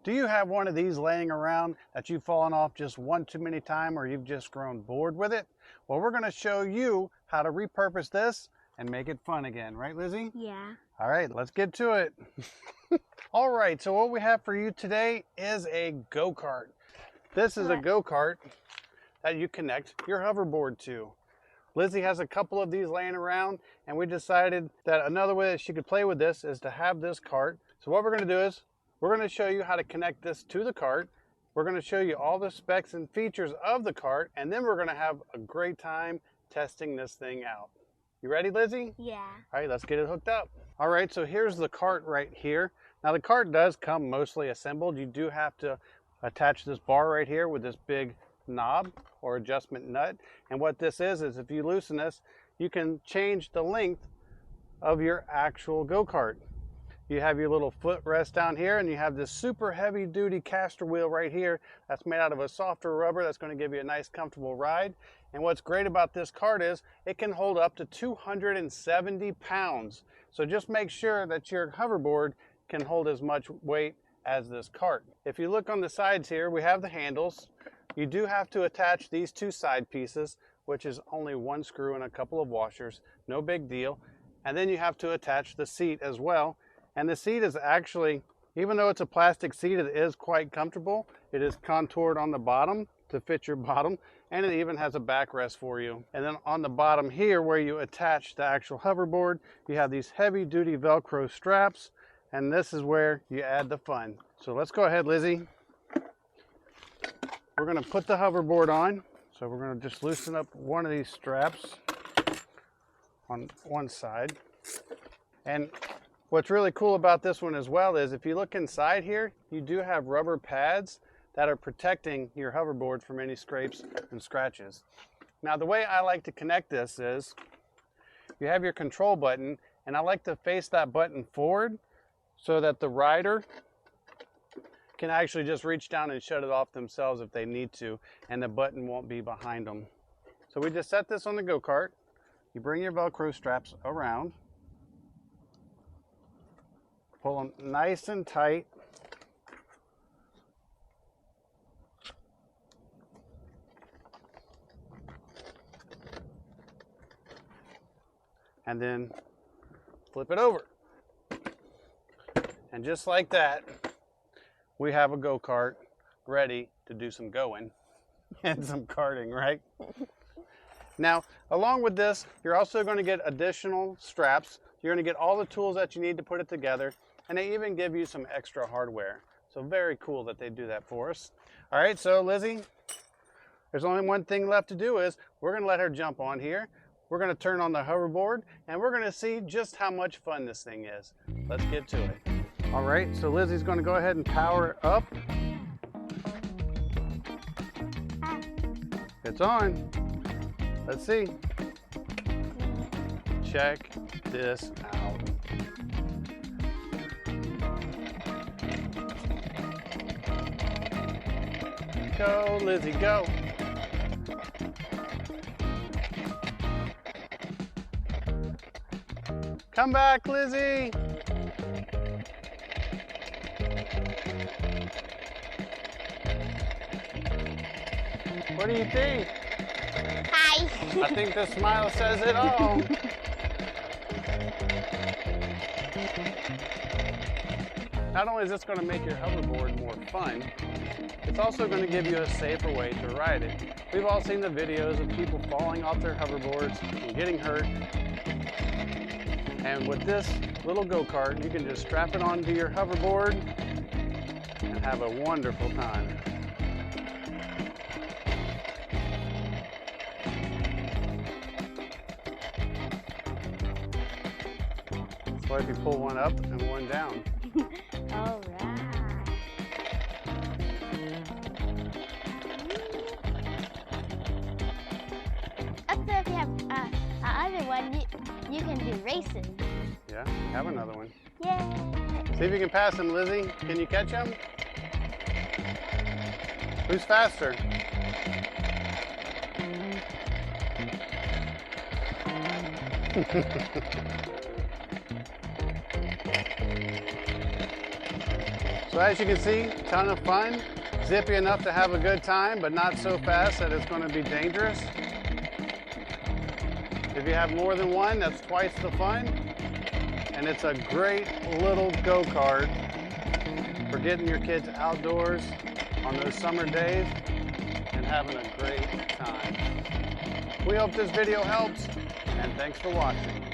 Do you have one of these laying around that you've fallen off just one too many times, or you've just grown bored with it? Well, we're going to show you how to repurpose this and make it fun again. Right, Lizzie? Yeah. All right, let's get to it. All right, so what we have for you today is a go-kart. This is a go-kart that you connect your hoverboard to. Lizzie has a couple of these laying around, and we decided that another way that she could play with this is to have this cart. So what we're going to do is we're going to show you how to connect this to the cart. We're going to show you all the specs and features of the cart, and then we're going to have a great time testing this thing out. You ready, Lizzie? Yeah. All right, let's get it hooked up. All right, so here's the cart right here. Now the cart does come mostly assembled. You do have to attach this bar right here with this big knob or adjustment nut. And what this is if you loosen this, you can change the length of your actual go-kart. You have your little footrest down here, and you have this super heavy duty caster wheel right here that's made out of a softer rubber that's going to give you a nice comfortable ride. And what's great about this cart is it can hold up to 270 pounds. So just make sure that your hoverboard can hold as much weight as this cart. If you look on the sides here, we have the handles. You do have to attach these two side pieces, which is only one screw and a couple of washers. No big deal. And then you have to attach the seat as well. And the seat is actually, even though it's a plastic seat, it is quite comfortable. It is contoured on the bottom to fit your bottom, and it even has a backrest for you. And then on the bottom here, where you attach the actual hoverboard, you have these heavy duty Velcro straps, and this is where you add the fun. So let's go ahead, Lizzie. We're gonna put the hoverboard on. So we're gonna just loosen up one of these straps on one side. And what's really cool about this one as well is if you look inside here, you do have rubber pads that are protecting your hoverboard from any scrapes and scratches. Now the way I like to connect this is you have your control button, and I like to face that button forward so that the rider can actually just reach down and shut it off themselves if they need to, and the button won't be behind them. So we just set this on the go-kart. You bring your Velcro straps around, pull them nice and tight. And then flip it over. And just like that, we have a go-kart ready to do some going and some karting, right? Now, along with this, you're also going to get additional straps. You're going to get all the tools that you need to put it together, and they even give you some extra hardware. So very cool that they do that for us. All right, so Lizzie, there's only one thing left to do is we're going to let her jump on here. We're going to turn on the hoverboard, and we're going to see just how much fun this thing is. Let's get to it. All right, so Lizzie's going to go ahead and power it up. It's on. Let's see. Check this out. Go, Lizzie, go. Come back, Lizzie. What do you think? Hi. I think the smile says it all. Not only is this going to make your hoverboard more fun, it's also going to give you a safer way to ride it. We've all seen the videos of people falling off their hoverboards and getting hurt. And with this little go-kart, you can just strap it onto your hoverboard and have a wonderful time. That's why if you pull one up and one down. All right. Also, if you have another one, you can do races. Yeah, we have another one. Yay! See if you can pass him, Lizzie. Can you catch him? Who's faster? So as you can see, ton of fun. Zippy enough to have a good time, but not so fast that it's going to be dangerous. If you have more than one, that's twice the fun. And it's a great little go-kart for getting your kids outdoors on those summer days and having a great time. We hope this video helps, and thanks for watching.